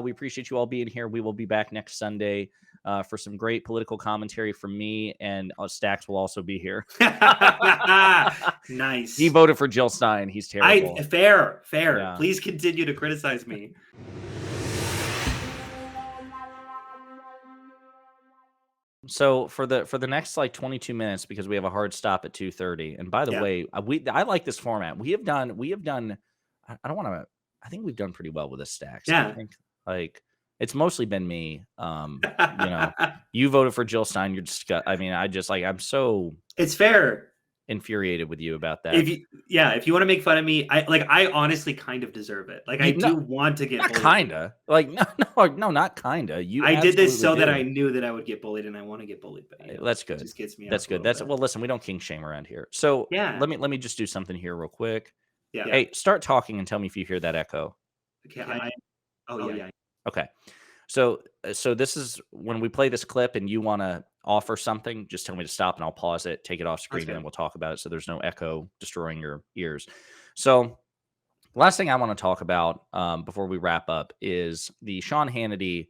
We appreciate you all being here. We will be back next Sunday for some great political commentary from me, and Stacks will also be here. He Nice. voted for Jill Stein. He's terrible. Fair. Yeah. Please continue to criticize me. So for the next like 22 minutes, because we have a hard stop at 2:30. And by the Yeah. way, I like this format. We have done. I don't want to. I think we've done pretty well with this, Stacks. I Yeah. think like it's mostly been me. You voted for Jill Stein. You're disgust. I mean, I'm so It's fair. infuriated with you about that. If you want to make fun of me, I honestly kind of deserve it. Like I do want to get not bullied. Kinda. Like no, not kinda. I did this so do. that I knew that I would get bullied, and I want to get bullied. But that's good. It just gets me. That's good. Well, listen, we don't king shame around here. So yeah. let me just do something here real quick. Yeah. Hey, start talking and tell me if you hear that echo. Okay. Yeah. Okay. So this is when we play this clip and you want to offer something, just tell me to stop and I'll pause it, take it off screen, and then we'll talk about it so there's no echo destroying your ears. So last thing I want to talk about before we wrap up is the Sean Hannity,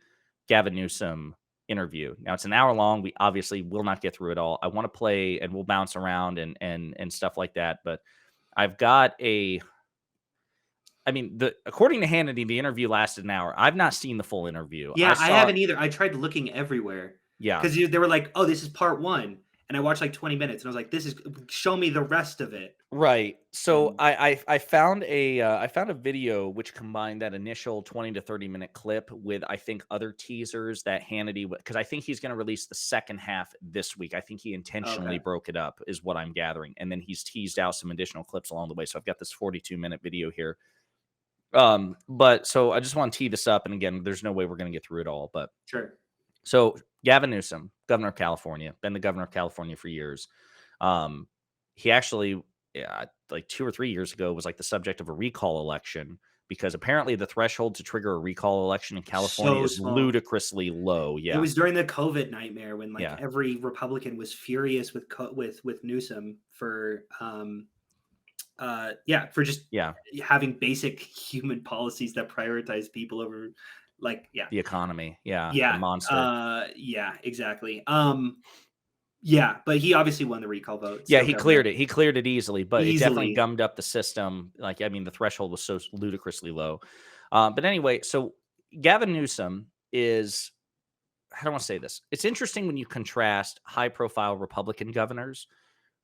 Gavin Newsom interview. Now it's an hour long. We obviously will not get through it all. I want to play and we'll bounce around and stuff like that. But I've got according to Hannity, the interview lasted an hour. I've not seen the full interview. Yeah, I haven't either. I tried looking everywhere. Yeah. Because they were like, oh, this is part 1. And I watched like 20 minutes and I was like, show me the rest of it. Right. So I found a video which combined that initial 20 to 30 minute clip with, I think, other teasers that Hannity, because I think he's going to release the second half this week. I think he intentionally broke it up is what I'm gathering. And then he's teased out some additional clips along the way. So I've got this 42-minute video here. But so I just want to tee this up. And again, there's no way we're going to get through it all, but sure. So Gavin Newsom, governor of California, been the governor of California for years. He actually, like 2 or 3 years ago, was like the subject of a recall election because apparently the threshold to trigger a recall election in California is ludicrously low. Yeah, it was during the COVID nightmare when every Republican was furious with Newsom for just having basic human policies that prioritize people over the economy. The monster. Exactly. But he obviously won the recall vote. Yeah, he cleared it. He cleared it easily, but it definitely gummed up the system. The threshold was so ludicrously low. But anyway, so Gavin Newsom is, how do I want to say this? It's interesting when you contrast high-profile Republican governors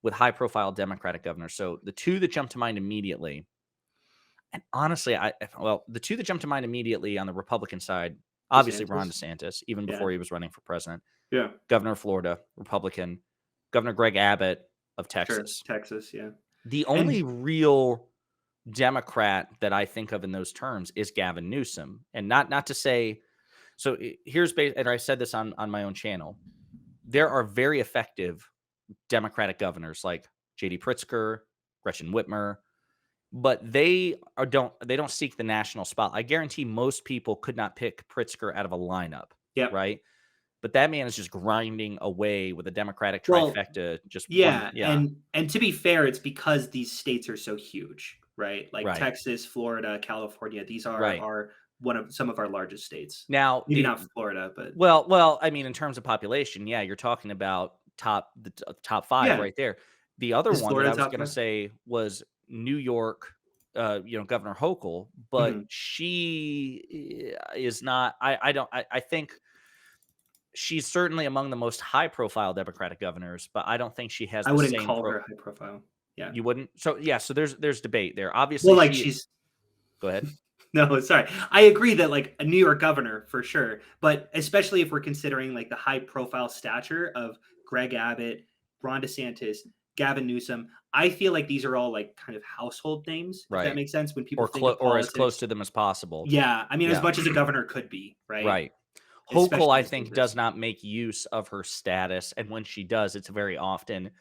with high-profile Democratic governors. So the two that jump to mind immediately, and honestly, the two that jump to mind immediately on the Republican side, obviously Ron DeSantis, even before he was running for president. Yeah. Governor of Florida, Republican. Governor Greg Abbott of Texas. Sure. Texas, yeah. The only real Democrat that I think of in those terms is Gavin Newsom. And not to say, so and I said this on my own channel, there are very effective Democratic governors like J.D. Pritzker, Gretchen Whitmer, but they don't seek the national spot. I guarantee most people could not pick Pritzker out of a lineup. Yeah. Right. But that man is just grinding away with a Democratic trifecta. And to be fair, it's because these states are so huge, right? Texas, Florida, California. These are some of our largest states. Now, maybe not Florida, but well, I mean, in terms of population, you're talking about the top 5 right there. The other one that I was going to say was New York. Governor Hochul, but she is not. I think she's certainly among the most high-profile Democratic governors, but I don't think she has. I wouldn't call her high profile. Yeah, you wouldn't. So there's debate there. Obviously, she's. Go ahead. No, sorry. I agree that a New York governor for sure, but especially if we're considering the high-profile stature of Greg Abbott, Ron DeSantis, Gavin Newsom, I feel like these are all kind of household names. Right. If that makes sense. When people or as close to them as possible. Yeah, I mean, as much as a governor could be, right? Right. Hochul, I think, does not make use of her status, and when she does, it's very often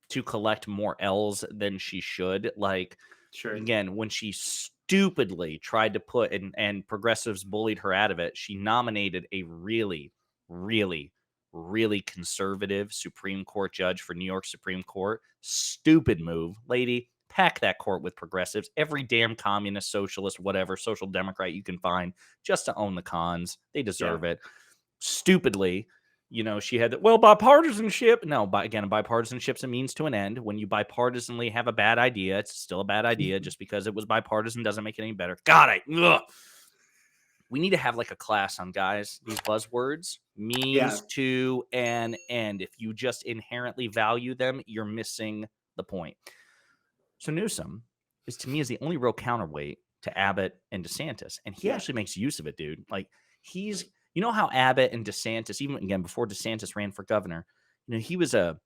to collect more L's than she should. Again, when she stupidly tried to put and progressives bullied her out of it, she nominated a really, really, really conservative Supreme Court judge for New York Supreme Court. Stupid move, lady. pack that court with progressives, every damn communist, socialist, whatever, social democrat you can find, just to own the cons. They deserve it. Stupidly, she had that, well, bipartisanship. No, again, bipartisanship's a means to an end. When you bipartisanly have a bad idea, it's still a bad idea. Just because it was bipartisan doesn't make it any better. We need to have like a class on, guys, these buzzwords, means to an end. If you just inherently value them, you're missing the point. So Newsom is, to me, is the only real counterweight to Abbott and DeSantis. And he actually makes use of it, dude. Like, he's, how Abbott and DeSantis, even again, before DeSantis ran for governor, he was a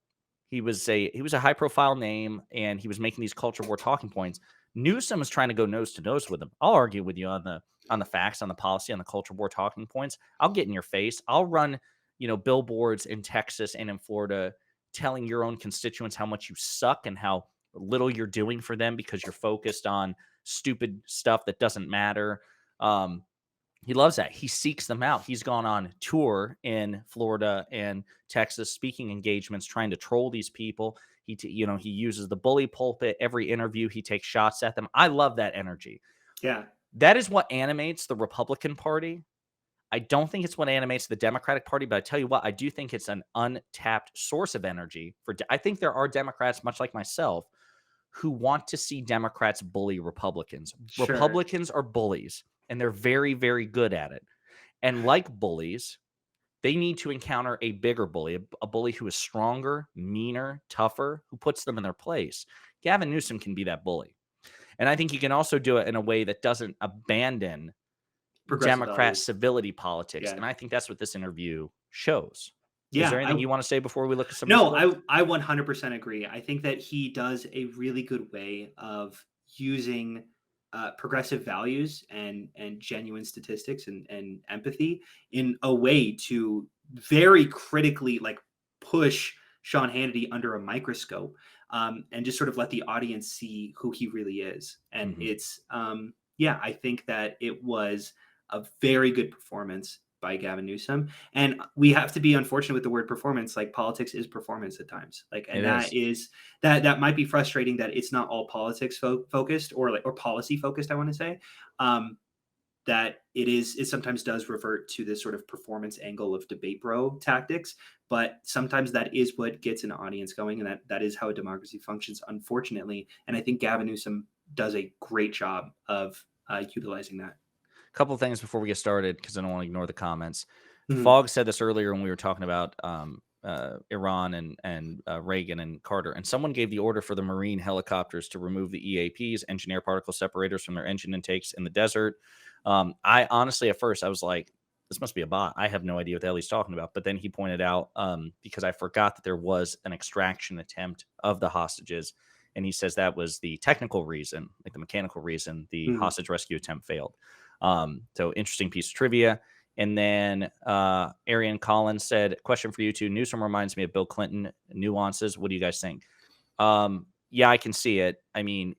high profile name, and he was making these culture war talking points. Newsom is trying to go nose to nose with him. I'll argue with you on the facts, on the policy, on the culture war talking points. I'll get in your face. I'll run, billboards in Texas and in Florida telling your own constituents how much you suck and how little you're doing for them because you're focused on stupid stuff that doesn't matter. He loves that. He seeks them out. He's gone on tour in Florida and Texas, speaking engagements, trying to troll these people. He uses the bully pulpit. Every interview, he takes shots at them. I love that energy. Yeah. That is what animates the Republican Party. I don't think it's what animates the Democratic Party, but I tell you what, I do think it's an untapped source of energy. I think there are Democrats, much like myself, who want to see Democrats bully Republicans. Sure. Republicans are bullies, and they're very, very good at it. And like bullies, they need to encounter a bigger bully, a bully who is stronger, meaner, tougher, who puts them in their place. Gavin Newsom can be that bully. And I think he can also do it in a way that doesn't abandon Democrat civility politics. And I think that's what this interview shows. Is there anything you want to say before we look at some? No, I 100% agree. I think that he does a really good way of using progressive values and genuine statistics and empathy in a way to very critically push Sean Hannity under a microscope, and just sort of let the audience see who he really is. And it's I think that it was a very good performance by Gavin Newsom. And we have to be unfortunate with the word performance. Like, politics is performance at times. That might be frustrating that it's not all politics focused or policy focused, I want to say. That it sometimes does revert to this sort of performance angle of debate bro tactics, but sometimes that is what gets an audience going, and that is how a democracy functions, unfortunately. And I think Gavin Newsom does a great job of utilizing that. Couple of things before we get started, because I don't want to ignore the comments. Fogg said this earlier when we were talking about Iran and Reagan and Carter, and someone gave the order for the Marine helicopters to remove the EAPs, engineer particle separators, from their engine intakes in the desert. I honestly, at first, I was like, this must be a bot. I have no idea what the hell he's talking about. But then he pointed out, because I forgot that there was an extraction attempt of the hostages, and he says that was the technical reason, like the mechanical reason, the hostage rescue attempt failed. So interesting piece of trivia. And then Arian Collins said, question for you two. Newsom reminds me of Bill Clinton nuances. What do you guys think? Yeah, I can see it. I mean,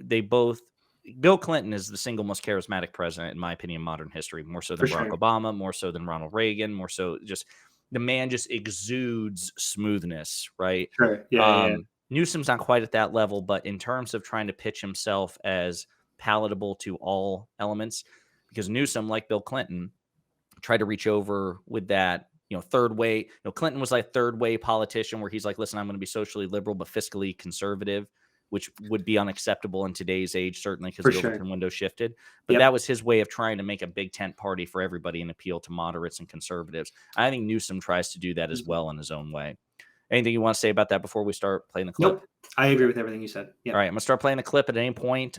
Bill Clinton is the single most charismatic president, in my opinion, in modern history, more so than Barack Obama, more so than Ronald Reagan, more so just the man just exudes smoothness, right? Sure. Yeah. Newsom's not quite at that level, but in terms of trying to pitch himself as palatable to all elements, because Newsom, like Bill Clinton, tried to reach over with that, third way. Clinton was like third way politician where he's like, listen, I'm going to be socially liberal, but fiscally conservative, which would be unacceptable in today's age, certainly, because the Overton window shifted. But that was his way of trying to make a big tent party for everybody and appeal to moderates and conservatives. I think Newsom tries to do that as well in his own way. Anything you want to say about that before we start playing the clip? Nope. I agree with everything you said. Yep. All right, I'm going to start playing the clip at any point.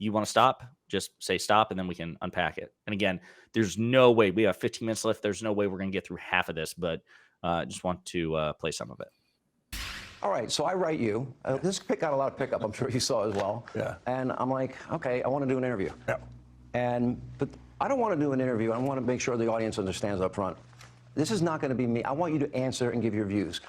You want to stop? Just say stop, and then we can unpack it. And again, there's no way. We have 15 minutes left. There's no way we're going to get through half of this, but I just want to play some of it. All right, so I write you. This got a lot of pickup, I'm sure you saw as well. Yeah. And I'm like, okay, I want to do an interview. Yeah. But I don't want to do an interview. I want to make sure the audience understands up front. This is not going to be me. I want you to answer and give your views.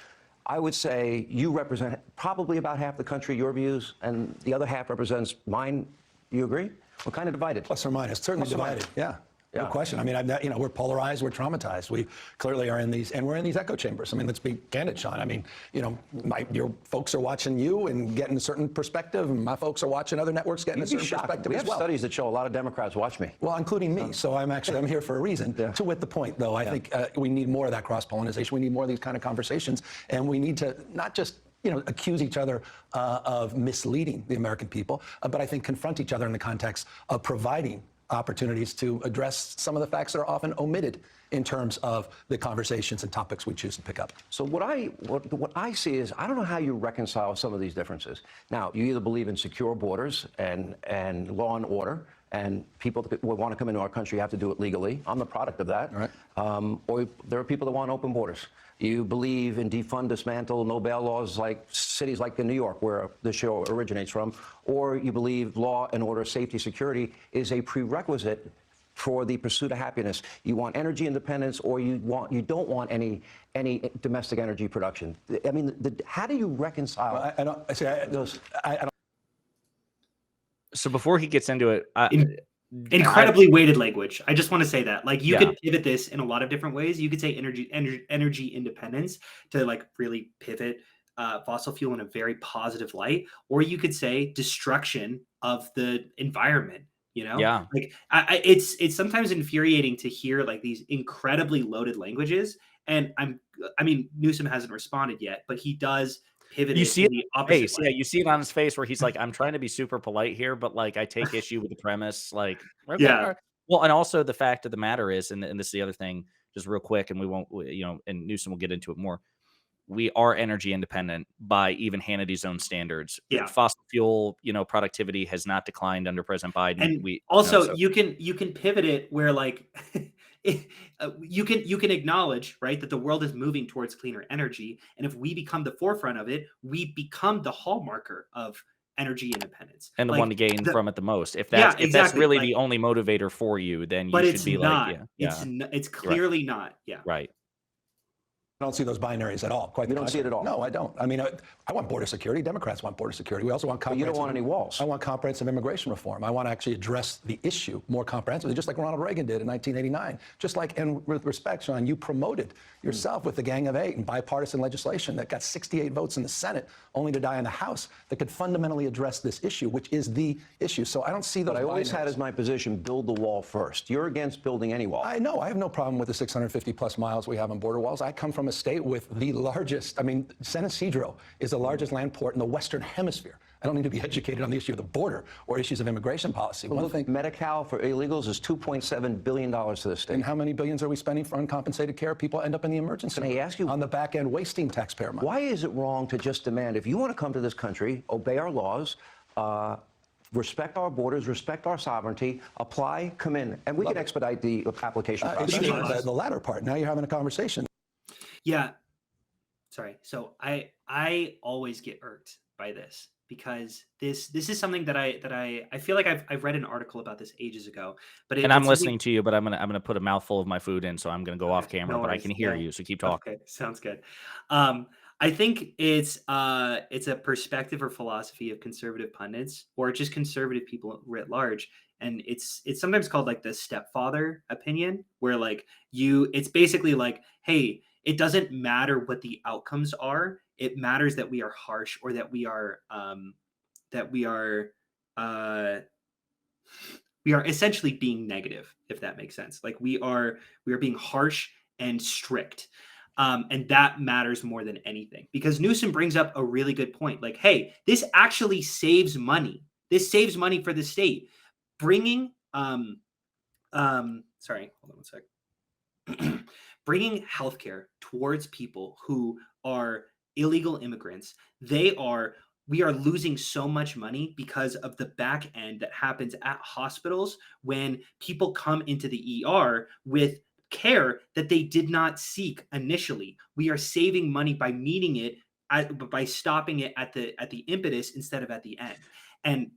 I would say you represent probably about half the country, your views, and the other half represents mine. You agree? We're kind of divided. Plus or minus, certainly divided. Yeah. No question. I mean, we're polarized, we're traumatized. We clearly are in these, and we're in these echo chambers. I mean, let's be candid, Sean. I mean, your folks are watching you and getting a certain perspective, and my folks are watching other networks getting a certain perspective We as have well. studies that show a lot of Democrats watch me. Well, including me. So I'm here for a reason. Yeah. To with the point, though, I think we need more of that cross-pollination. We need more of these kind of conversations, and we need to not just accuse each other of misleading the American people, but I think confront each other in the context of providing opportunities to address some of the facts that are often omitted in terms of the conversations and topics we choose to pick up. So what I see is, I don't know how you reconcile some of these differences. Now, you either believe in secure borders and law and order, and people that want to come into our country have to do it legally. I'm the product of that. Right. Or there are people that want open borders. You believe in defund, dismantle, no bail laws like cities like in New York, where the show originates from, or you believe law and order, safety, security is a prerequisite for the pursuit of happiness. You want energy independence, or you don't want any domestic energy production. I mean, how do you reconcile? Well, I don't. So before he gets into it, incredibly weighted language. I just want to say that, like, you could pivot this in a lot of different ways. You could say energy independence to like really pivot fossil fuel in a very positive light, or you could say destruction of the environment. Like it's sometimes infuriating to hear like these incredibly loaded languages. And I mean, Newsom hasn't responded yet, but he does pivot. You see it in the on opposite his face. way. Yeah, you see it on his face where he's like, I'm trying to be super polite here, but like I take issue with the premise. Like, okay, Yeah. all right. Well, and also the fact of the matter is, and this is the other thing, just real quick, and we won't, and Newsom will get into it more. We are energy independent by even Hannity's own standards. Yeah. Fossil fuel, productivity has not declined under President Biden. And you can pivot it where like you can acknowledge, right, that the world is moving towards cleaner energy, and if we become the forefront of it, we become the hallmarker of energy independence and the one to gain from it the most. If exactly. that's really the only motivator for you, then you should be not. like, it's clearly not. Yeah. Right. I don't see those binaries at all. Quite you don't see it at all? No, I don't. I mean, I want border security. Democrats want border security. We also want comprehensive. But you don't want any walls. I want comprehensive immigration reform. I want to actually address the issue more comprehensively, just like Ronald Reagan did in 1989. Just like, and with respect, Sean, you promoted yourself with the Gang of Eight and bipartisan legislation that got 68 votes in the Senate, only to die in the House, that could fundamentally address this issue, which is the issue. So I don't see those. But I always had as my position, build the wall first. You're against building any wall. I know. I have no problem with the 650 plus miles we have on border walls. I come from a state with the largest, San Ysidro is the largest land port in the Western Hemisphere. I don't need to be educated on the issue of the border or issues of immigration policy. Well, look, Medi-Cal for illegals is $2.7 billion to the state. And how many billions are we spending for uncompensated care? People end up in the emergency room. Can I ask you, on the back end, wasting taxpayer money. Why is it wrong to just demand, if you want to come to this country, obey our laws, respect our borders, respect our sovereignty, apply, come in, and we can expedite the application process? The latter part. Now you're having a conversation. Yeah. Sorry. So I always get irked by this, because this is something that I feel like I've read an article about this ages ago. But I'm listening to you, but I'm gonna put a mouthful of my food in, so I'm gonna go off camera. But I can hear you, so keep talking. Okay, sounds good. I think it's a perspective or philosophy of conservative pundits, or just conservative people writ large, and it's sometimes called like the stepfather opinion, where like it's basically like, hey, it doesn't matter what the outcomes are. It matters that we are harsh, or that we are essentially being negative, if that makes sense. Like we are being harsh and strict. And that matters more than anything, because Newsom brings up a really good point. Like, hey, this actually saves money. This saves money for the state. Bringing, sorry, hold on one sec. Bringing healthcare towards people who are illegal immigrants. We are losing so much money because of the back end that happens at hospitals when people come into the ER with care that they did not seek initially. We are saving money by meeting it by stopping it at the impetus instead of at the end. And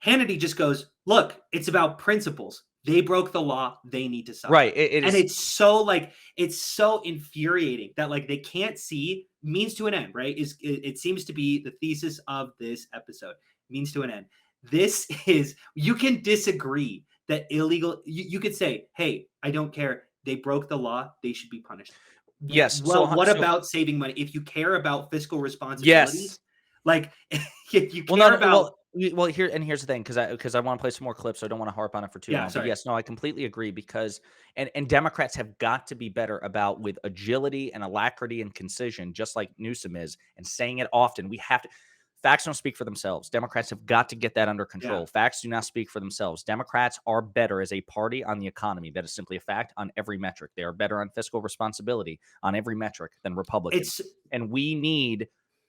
Hannity just goes, look, it's about principles. They broke the law. They need to suffer. Right. It's so infuriating that like they can't see means to an end, right? It seems to be the thesis of this episode. Means to an end. You can disagree that illegal, you could say, hey, I don't care. They broke the law. They should be punished. Yes. Well, what about saving money? If you care about fiscal responsibility, yes. like if you Well, care no, about, here's the thing, because I want to play some more clips, so I don't want to harp on it for too long. sorry. But yes, no, I completely agree, because and Democrats have got to be better about, with agility and alacrity and concision, just like Newsom is, and saying it often. We have to. Facts don't speak for themselves. Democrats have got to get that under control. Yeah. Facts do not speak for themselves. Democrats are better as a party on the economy. That is simply a fact on every metric. They are better on fiscal responsibility on every metric than Republicans. And we need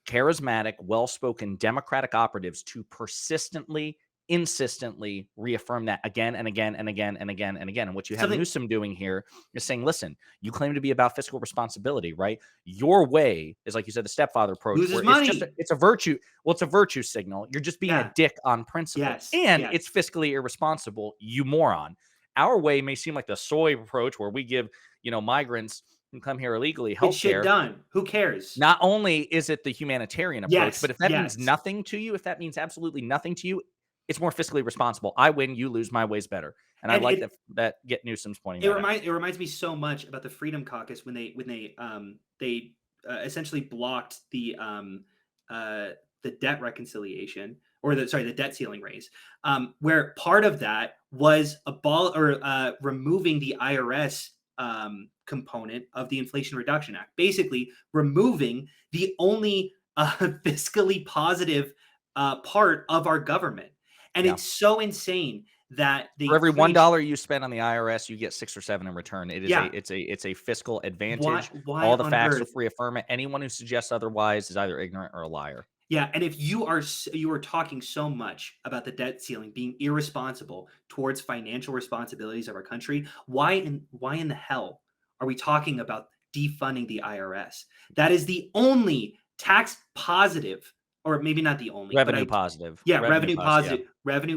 charismatic, well-spoken Democratic operatives to persistently, insistently reaffirm that again and again and again and again and again. And what you have Newsom doing here is saying, listen, you claim to be about fiscal responsibility, right? Your way is, like you said, the stepfather approach. Loses money. It's a virtue. Well, it's a virtue signal. You're just being a dick on principle. And it's fiscally irresponsible, you moron. Our way may seem like the soy approach, where we give, migrants who come here illegally health care. Shit done. Who cares? Not only is it the humanitarian approach, but if that means nothing to you, if that means absolutely nothing to you, it's more fiscally responsible. I win, you lose. My way's better. And I like that get Newsom's pointing. It reminds me so much about the Freedom Caucus when they essentially blocked the debt reconciliation, or the debt ceiling raise, where part of that was removing the IRS component of the Inflation Reduction Act, basically removing the only fiscally positive part of our government. And it's so insane that for every $1 you spend on the IRS, you get 6 or 7 in return. It is it's a fiscal advantage. Why all the facts will reaffirm it. Anyone who suggests otherwise is either ignorant or a liar. Yeah, and if you are talking so much about the debt ceiling being irresponsible towards financial responsibilities of our country, why in the hell are we talking about defunding the IRS? That is the only tax positive, or maybe not the only, revenue positive. Yeah, revenue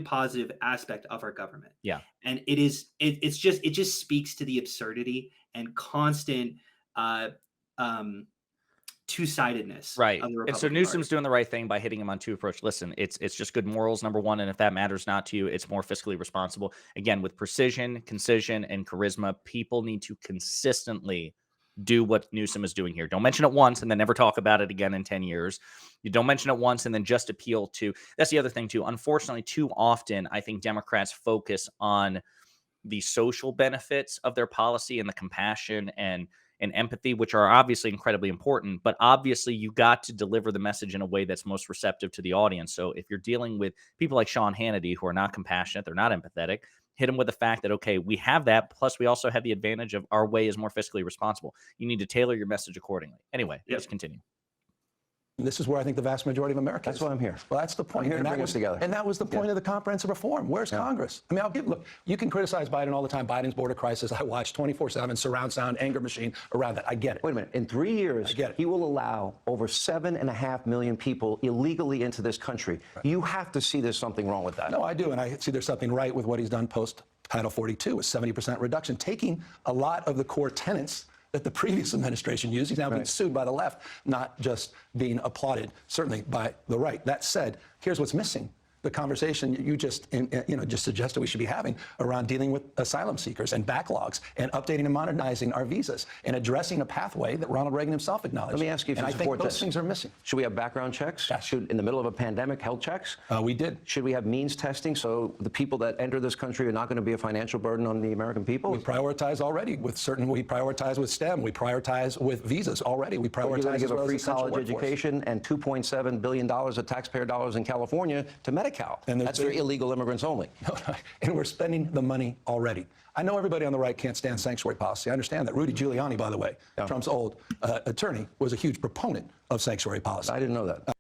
positive aspect of our government. Yeah. And it just speaks to the absurdity and constant two-sidedness. Right. And so Newsom's doing the right thing by hitting him on two approach. Listen, it's just good morals, number one. And if that matters not to you, it's more fiscally responsible. Again, with precision, concision, and charisma, people need to consistently do what Newsom is doing here. Don't mention it once and then never talk about it again in 10 years. You don't mention it once and then just appeal to. That's the other thing too. Unfortunately, too often, I think Democrats focus on the social benefits of their policy and the compassion and empathy, which are obviously incredibly important, but obviously you got to deliver the message in a way that's most receptive to the audience. So if you're dealing with people like Sean Hannity, who are not compassionate, they're not empathetic, hit them with the fact that, okay, we have that, plus we also have the advantage of our way is more fiscally responsible. You need to tailor your message accordingly. Anyway, let's continue. This is where I think the vast majority of America That's why I'm here. Well, that's the point. I'm here to bring us together. And that was the point of the comprehensive reform. Where's Congress? I mean, look, you can criticize Biden all the time. Biden's border crisis, I watch 24/7, surround sound, anger machine around that. I get it. Wait a minute. In 3 years, he will allow over 7.5 million people illegally into this country. Right. You have to see there's something wrong with that. No, I do. And I see there's something right with what he's done post Title 42, a 70% reduction, taking a lot of the core tenets that the previous administration used. He's now being sued by the left, not just being applauded, certainly by the right. That said, here's what's missing. The conversation you just suggested we should be having around dealing with asylum seekers and backlogs and updating and modernizing our visas and addressing a pathway that Ronald Reagan himself acknowledged. Let me ask you if you support this. I think those things are missing. Should we have background checks? Yes. Should, in the middle of a pandemic, health checks? We did. Should we have means testing so the people that enter this country are not going to be a financial burden on the American people? We prioritize already with certain. We prioritize with STEM. We prioritize with visas already. We prioritize. You're going to give a free college education and $2.7 billion of taxpayer dollars in California to Medi-Cal. And that's for illegal immigrants only. And we're spending the money already. I know everybody on the right can't stand sanctuary policy. I understand that. Rudy Giuliani, by the way, Trump's old attorney, was a huge proponent of sanctuary policy. I didn't know that.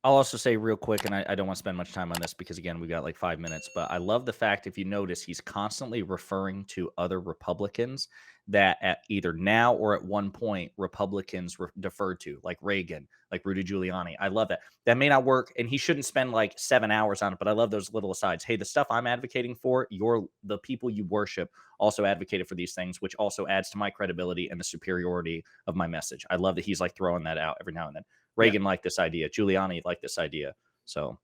I'll also say real quick, and I don't want to spend much time on this because, again, we got like 5 minutes, but I love the fact, if you notice, he's constantly referring to other Republicans that at either now or at one point Republicans deferred to, like Reagan, like Rudy Giuliani. I love that. That may not work, and he shouldn't spend like 7 hours on it, but I love those little asides. Hey, the stuff I'm advocating for, the people you worship also advocated for these things, which also adds to my credibility and the superiority of my message. I love that he's like throwing that out every now and then. Reagan liked this idea. Giuliani liked this idea. So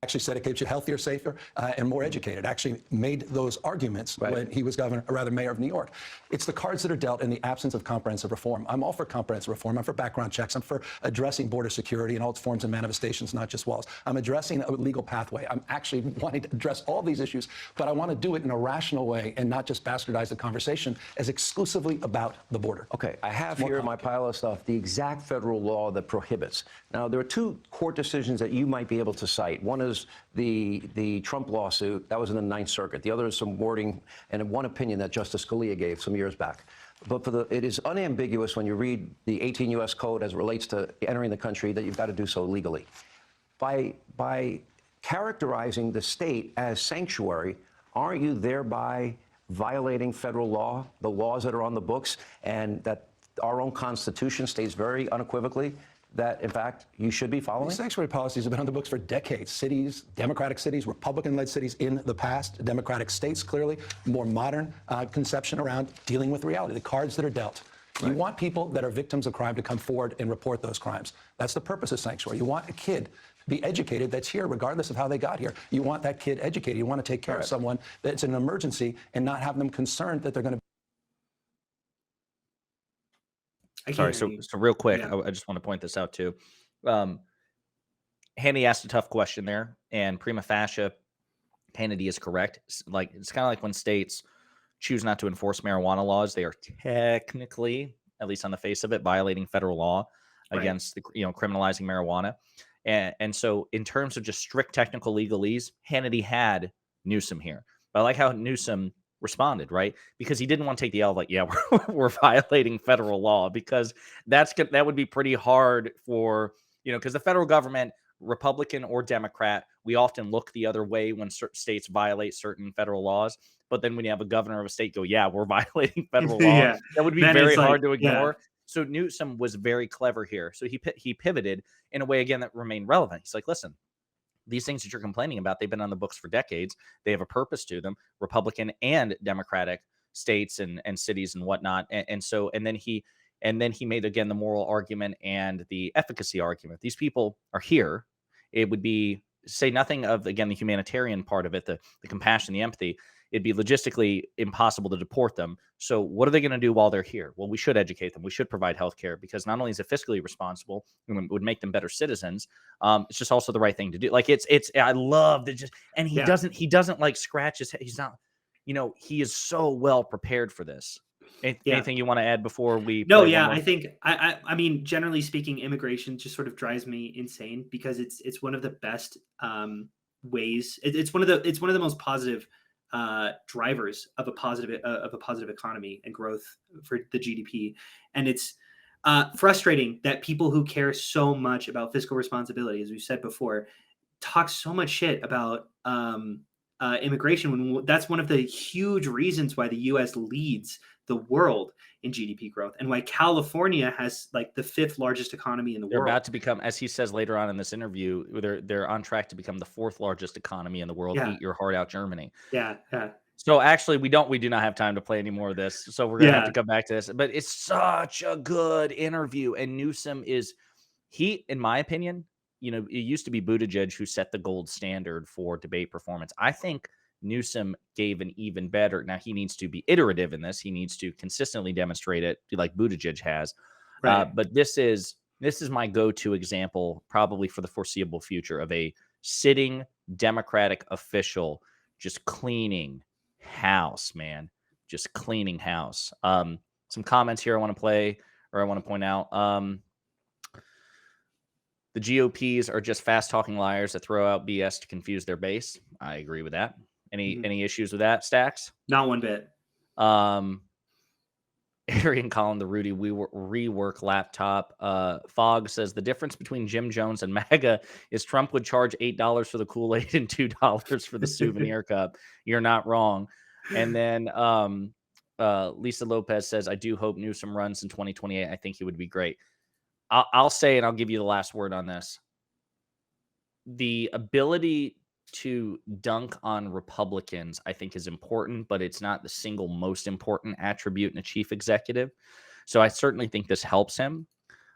actually said it keeps you healthier, safer, and more educated. Actually made those arguments when he was governor, or rather mayor of New York. It's the cards that are dealt in the absence of comprehensive reform. I'm all for comprehensive reform. I'm for background checks. I'm for addressing border security in all its forms and manifestations, not just walls. I'm addressing a legal pathway. I'm actually wanting to address all these issues, but I want to do it in a rational way and not just bastardize the conversation as exclusively about the border. Okay, I have here in my pile of stuff the exact federal law that prohibits. Now, there are two court decisions that you might be able to cite. One is the Trump lawsuit. That was in the Ninth Circuit. The other is some wording and one opinion that Justice Scalia gave some years back. But it is unambiguous when you read the 18 U.S. Code as it relates to entering the country that you've got to do so legally. By characterizing the state as sanctuary, aren't you thereby violating federal law, the laws that are on the books, and that our own Constitution states very unequivocally that, in fact, you should be following? Sanctuary policies have been on the books for decades. Cities, Democratic cities, Republican-led cities in the past, Democratic states, clearly, more modern conception around dealing with reality, the cards that are dealt. You want people that are victims of crime to come forward and report those crimes. That's the purpose of sanctuary. You want a kid to be educated that's here, regardless of how they got here. You want that kid educated. You want to take care of someone that's in an emergency and not have them concerned that they're going to. Sorry, so real quick, I just want to point this out too. Hannity asked a tough question there, and prima facie, Hannity is correct. Like, it's kind of like when states choose not to enforce marijuana laws, they are technically, at least on the face of it, violating federal law against the, criminalizing marijuana. And so in terms of just strict technical legalese, Hannity had Newsom here. But I like how Newsom responded, right? Because he didn't want to take the L, like, yeah, we're violating federal law, because that would be pretty hard for, because the federal government, Republican or Democrat, we often look the other way when certain states violate certain federal laws. But then when you have a governor of a state go, yeah, we're violating federal law, that would be very hard to ignore. So Newsom was very clever here. So he pivoted in a way, again, that remained relevant. He's like, listen, these things that you're complaining about, they've been on the books for decades. They have a purpose to them, Republican and Democratic states and cities and whatnot. And then he made, again, the moral argument and the efficacy argument. These people are here. It would be, say nothing of, again, the humanitarian part of it, the compassion, the empathy. It'd be logistically impossible to deport them. So what are they going to do while they're here? Well, we should educate them. We should provide healthcare, because not only is it fiscally responsible, it would make them better citizens. It's just also the right thing to do. Like, I love that. And he doesn't like scratch his head. He's not, he is so well prepared for this. Anything you want to add before we? No, I think I mean, generally speaking, immigration just sort of drives me insane, because it's one of the best ways. It's one of the most positive drivers of a positive economy and growth for the GDP. And it's frustrating that people who care so much about fiscal responsibility, as we said before, talk so much shit about immigration, when that's one of the huge reasons why the U.S. leads the world in GDP growth, and why California has like the 5th largest economy in the world. They're about to become, as he says later on in this interview, they're on track to become the 4th largest economy in the world. Eat your heart out, Germany. Yeah. So actually, we do not have time to play any more of this. So we're gonna have to come back to this. But it's such a good interview, and Newsom in my opinion, it used to be Buttigieg who set the gold standard for debate performance. I think Newsom gave an even better. Now, he needs to be iterative in this. He needs to consistently demonstrate it, like Buttigieg has. But this is my go-to example, probably for the foreseeable future, of a sitting Democratic official just cleaning house, man. Just cleaning house. Some comments here I want to point out. The GOPs are just fast-talking liars that throw out BS to confuse their base. I agree with that. Any issues with that, Stacks? Not one bit. Arian calling the Rudy rework laptop. Fogg says the difference between Jim Jones and MAGA is Trump would charge $8 for the Kool-Aid and $2 for the souvenir cup. You're not wrong. And then Lisa Lopez says, I do hope Newsom runs in 2028. I think he would be great. I'll say, and I'll give you the last word on this. The ability to dunk on Republicans, I think, is important, but it's not the single most important attribute in a chief executive. So I certainly think this helps him.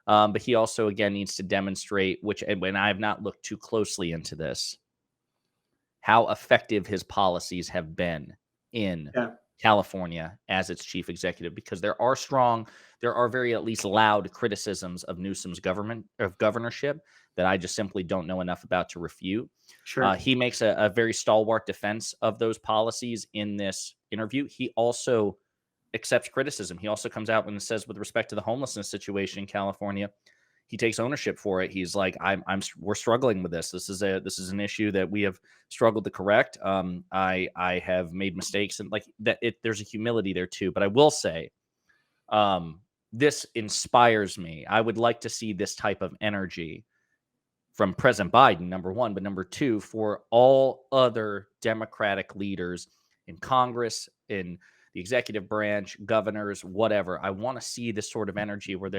But he also, again, needs to demonstrate, and I have not looked too closely into this, how effective his policies have been in California as its chief executive, because there are very at least loud criticisms of Newsom's governorship that I just simply don't know enough about to refute. Sure. He makes a very stalwart defense of those policies in this interview. He also accepts criticism. He also comes out and says, with respect to the homelessness situation in California, he takes ownership for it. He's like, we're struggling with this. This is an issue that we have struggled to correct. I have made mistakes, and like that, there's a humility there too. But I will say, this inspires me. I would like to see this type of energy from President Biden, number one, but number two, for all other Democratic leaders in Congress, in the executive branch, governors, whatever. I want to see this sort of energy where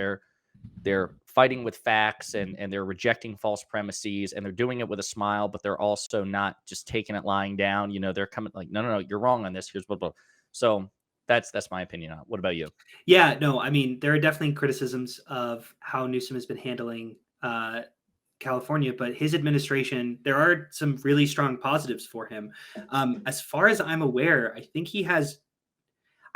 they're fighting with facts and they're rejecting false premises, and they're doing it with a smile, but they're also not just taking it lying down. They're coming like, no, you're wrong on this. Here's blah, blah. So that's my opinion on it. What about you? Yeah, no, I mean, there are definitely criticisms of how Newsom has been handling California, but his administration, there are some really strong positives for him. As far as I'm aware, I think he has.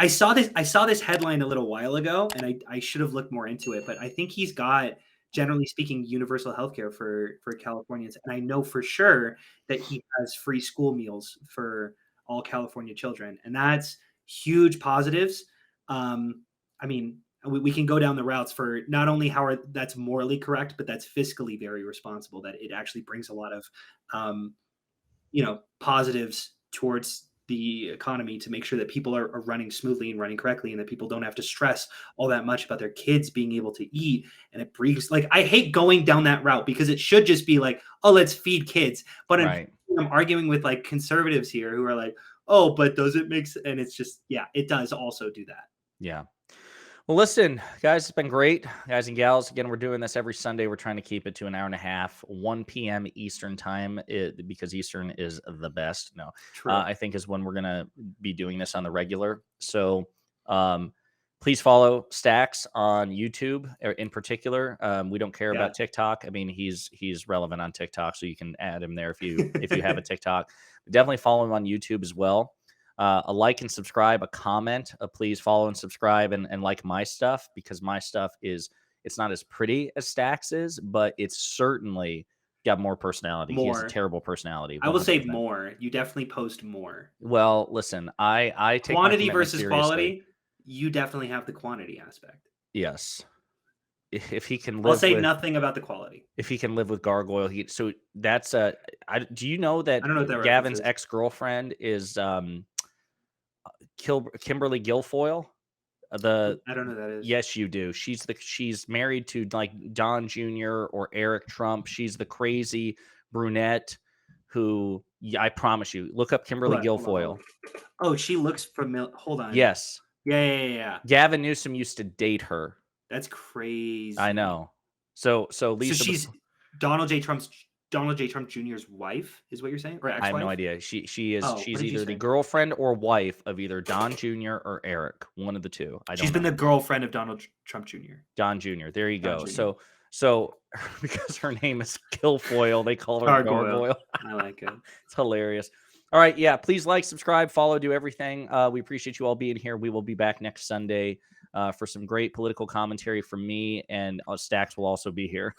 I saw this headline a little while ago, and I should have looked more into it, but I think he's got, generally speaking, universal healthcare for Californians, and I know for sure that he has free school meals for all California children, and that's huge positives. I mean, we can go down the routes for not only how that's morally correct, but that's fiscally very responsible, that it actually brings a lot of, positives towards the economy to make sure that people are running smoothly and running correctly, and that people don't have to stress all that much about their kids being able to eat. And it brings, like, I hate going down that route, because it should just be like, oh, let's feed kids. But I'm arguing with like conservatives here who are like, oh, but does it make sense? And it's just, yeah, it does also do that. Yeah. Well, listen, guys, it's been great. Guys and gals, again, we're doing this every Sunday. We're trying to keep it to an hour and a half, 1 p.m. Eastern time, because Eastern is the best. No, I think is when we're going to be doing this on the regular. So please follow Stacks on YouTube in particular. We don't care about TikTok. I mean, he's relevant on TikTok, so you can add him there if you have a TikTok. Definitely follow him on YouTube as well. A like and subscribe, a comment, please follow and subscribe and like my stuff, because my stuff it's not as pretty as Stacks is, but it's certainly got more personality. He has a terrible personality. 100%. I will say more. You definitely post more. Well, listen, I take quantity versus quality. You definitely have the quantity aspect. Yes. If he can live, I'll say nothing about the quality. If he can live with gargoyle, so that's do you know that, I don't know what that Gavin's ex-girlfriend is Kimberly Guilfoyle? I don't know who that is. Yes, you do. She's married to like Don Jr. or Eric Trump. She's the crazy brunette who, I promise you, look up Kimberly Guilfoyle. Oh, she looks familiar. Hold on. Yes. Yeah. Gavin Newsom used to date her. That's crazy. I know. So Lisa, so she's Donald J. Trump Jr.'s wife, is what you're saying? Or ex-wife? I have no idea. She's either the girlfriend or wife of either Don Jr. or Eric, one of the two. She's been the girlfriend of Donald Trump Jr. Don Jr. There you go. So because her name is Guilfoyle, they call her Gargoyle. I like it. It's hilarious. All right, yeah. Please like, subscribe, follow, do everything. We appreciate you all being here. We will be back next Sunday for some great political commentary from me, and Stacks will also be here.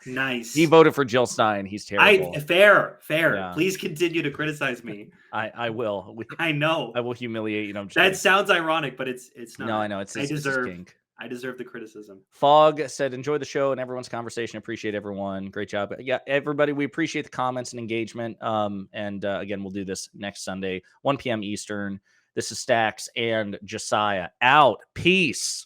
Nice. He voted for Jill Stein. He's terrible. Fair. Yeah. Please continue to criticize me. I will. I know. I will humiliate you. That sounds ironic, but it's not. No, I know. I deserve the criticism. Fog said, enjoy the show and everyone's conversation. Appreciate everyone. Great job. Yeah, everybody, we appreciate the comments and engagement. Again, we'll do this next Sunday, 1 p.m. Eastern. This is Stacks and Josiah out. Peace.